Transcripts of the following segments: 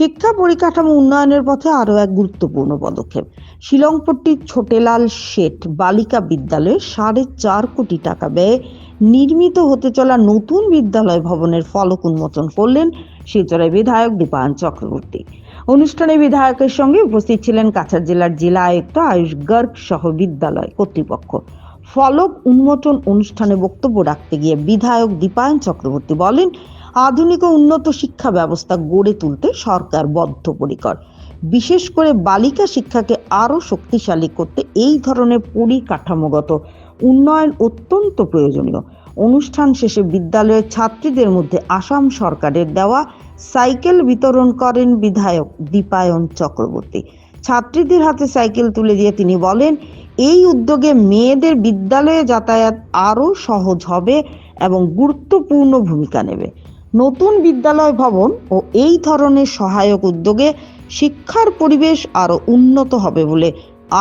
শিক্ষা পরিকাঠামো উন্নয়নের পথে আরও এক গুরুত্বপূর্ণ পদক্ষেপ। শিলংপট্টির ছোটেলাল শেঠ বালিকা বিদ্যালয়ে 4.5 কোটি টাকা ব্যয়ে নির্মিত হতে চলা নতুন বিদ্যালয় ভবনের ফলক উন্মোচন করলেন শিলচরের বিধায়ক দীপায়ন চক্রবর্তী। অনুষ্ঠানে বিধায়কের সঙ্গে উপস্থিত ছিলেন কাছাড় জেলার জেলা আয়ুক্ত আয়ুষ গর্গ সহ বিদ্যালয় কর্তৃপক্ষ। ফলক উন্মোচন অনুষ্ঠানে বক্তব্য রাখতে গিয়ে বিধায়ক দীপায়ন চক্রবর্তী বলেন, আধুনিক ও উন্নত শিক্ষা ব্যবস্থা গড়ে তুলতে সরকার বদ্ধপরিকর। বিশেষ করে বালিকা শিক্ষাকে আরো শক্তিশালী করতে এই ধরনের পরিকাঠামোগত উন্নয়ন অত্যন্ত প্রয়োজনীয়। অনুষ্ঠান শেষে বিদ্যালয়ের ছাত্রীদের মধ্যে আসাম সরকারের দেওয়া সাইকেল বিতরণ করেন বিধায়ক দীপায়ন চক্রবর্তী। ছাত্রীদের হাতে সাইকেল তুলে দিয়ে তিনি বলেন, এই উদ্যোগে মেয়েদের বিদ্যালয়ে যাতায়াত আরো সহজ হবে এবং গুরুত্বপূর্ণ ভূমিকা নেবে। নতুন বিদ্যালয় ভবন ও এই ধরনের সহায়ক উদ্যোগে শিক্ষার পরিবেশ আরো উন্নত হবে বলে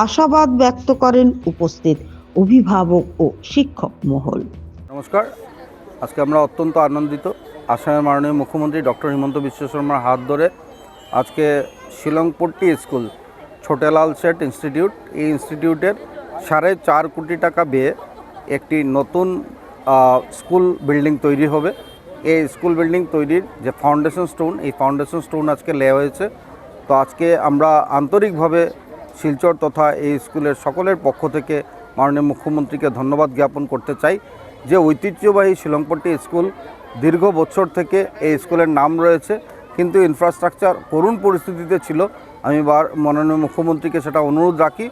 আশাবাদ ব্যক্ত করেন উপস্থিত অভিভাবক ও শিক্ষক মহল। নমস্কার, আজকে আমরা অত্যন্ত আনন্দিত। আসামের মাননীয় মুখ্যমন্ত্রী ডক্টর হিমন্ত বিশ্ব শর্মার হাত ধরে আজকে শিলংপট্টি স্কুল ছোটেলাল শেঠ ইনস্টিটিউট, এই ইনস্টিটিউটের 4.5 কোটি টাকা ব্যয়ে একটি নতুন স্কুল বিল্ডিং তৈরি হবে। এই স্কুল বিল্ডিং তৈরির যে ফাউন্ডেশন স্টোন, এই ফাউন্ডেশন স্টোন আজকে নেওয়া হয়েছে। তো আজকে আমরা আন্তরিকভাবে শিলচর তথা এই স্কুলের সকলের পক্ষ থেকে মাননীয় মুখ্যমন্ত্রীকে ধন্যবাদ জ্ঞাপন করতে চাই যে ঐতিহ্যবাহী শিলংপট্টি স্কুল দীর্ঘ বছর থেকে এই স্কুলের নাম রয়েছে, কিন্তু ইনফ্রাস্ট্রাকচার করুণ পরিস্থিতিতে ছিল। আমি মাননীয় মুখ্যমন্ত্রীকে সেটা অনুরোধ রাখি,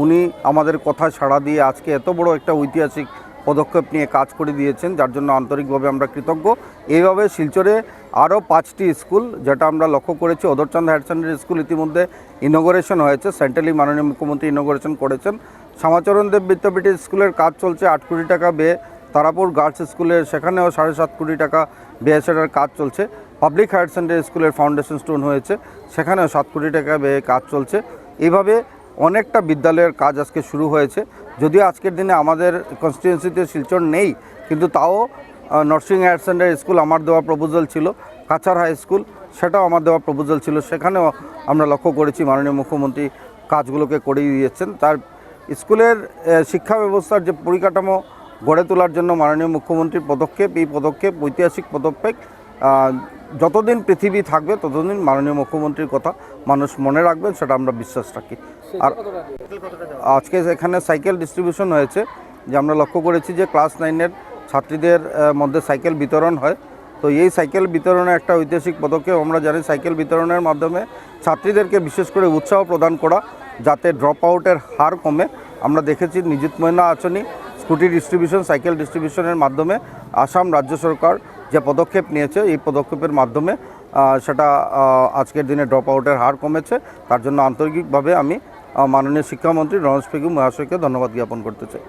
উনি আমাদের কথা সাড়া দিয়ে আজকে এত বড় একটা ঐতিহাসিক পদক্ষেপ নিয়ে কাজ করে দিয়েছেন, যার জন্য আন্তরিকভাবে আমরা কৃতজ্ঞ। এইভাবে শিলচরে আরও 5টি স্কুল, যেটা আমরা লক্ষ্য করেছি, অদরচাঁদ হায়ার সেকেন্ডারি স্কুল ইতিমধ্যে ইনোগ্রেশন হয়েছে, সেন্ট্রালি মাননীয় মুখ্যমন্ত্রী ইনোগ্রেশন করেছেন। শ্যামাচরণ দেব বিদ্যাপীঠ স্কুলের কাজ চলছে 8 কোটি টাকা ব্যয়ে। তারাপুর গার্লস স্কুলের সেখানেও 7.5 কোটি টাকা ব্যয়ে সেটার কাজ চলছে। পাবলিক হায়ার সেকেন্ডারি স্কুলের ফাউন্ডেশন স্টোন হয়েছে, সেখানেও 7 কোটি টাকা ব্যয়ে কাজ চলছে। এইভাবে অনেকটা বিদ্যালয়ের কাজ আজকে শুরু হয়েছে। যদিও আজকের দিনে আমাদের কনস্টিটিউয়েন্সিতে শিলচর নেই, কিন্তু তাও নরসিং হায়ার সেকেন্ডারি স্কুল আমার দেওয়া প্রপোজাল ছিল, কাছাড় হাই স্কুল সেটাও আমার দেওয়া প্রপোজাল ছিল, সেখানেও আমরা লক্ষ্য করেছি মাননীয় মুখ্যমন্ত্রী কাজগুলোকে করিয়ে দিয়েছেন। তার স্কুলের শিক্ষা ব্যবস্থার যে পরিকাঠামো গড়ে তোলার জন্য মাননীয় মুখ্যমন্ত্রীর পদক্ষেপ, এই পদক্ষেপ ঐতিহাসিক পদক্ষেপ। যতদিন পৃথিবী থাকবে ততদিন মাননীয় মুখ্যমন্ত্রীর কথা মানুষ মনে রাখবেন, সেটা আমরা বিশ্বাস রাখি। আর আজকে এখানে সাইকেল ডিস্ট্রিবিউশন হয়েছে, যে আমরা লক্ষ্য করেছি যে ক্লাস 9-এর ছাত্রীদের মধ্যে সাইকেল বিতরণ হয়। তো এই সাইকেল বিতরণের একটা ঐতিহাসিক পদক্ষেপ। আমরা জানি সাইকেল বিতরণের মাধ্যমে ছাত্রীদেরকে বিশেষ করে উৎসাহ প্রদান করা, যাতে ড্রপ আউটের হার কমে। আমরা দেখেছি নিযুত ময়না আঁচনি, স্কুটি ডিস্ট্রিবিউশন, সাইকেল ডিস্ট্রিবিউশনের মাধ্যমে আসাম রাজ্য সরকার যে পদক্ষেপ নিয়েছে, এই পদক্ষেপের মাধ্যমে সেটা আজকের দিনে ড্রপ আউটের হার কমেছে। তার জন্য আন্তরিকভাবে আমি মাননীয় শিক্ষামন্ত্রী রমেশ পেগু মহাশয়কে ধন্যবাদ জ্ঞাপন করতে চাই।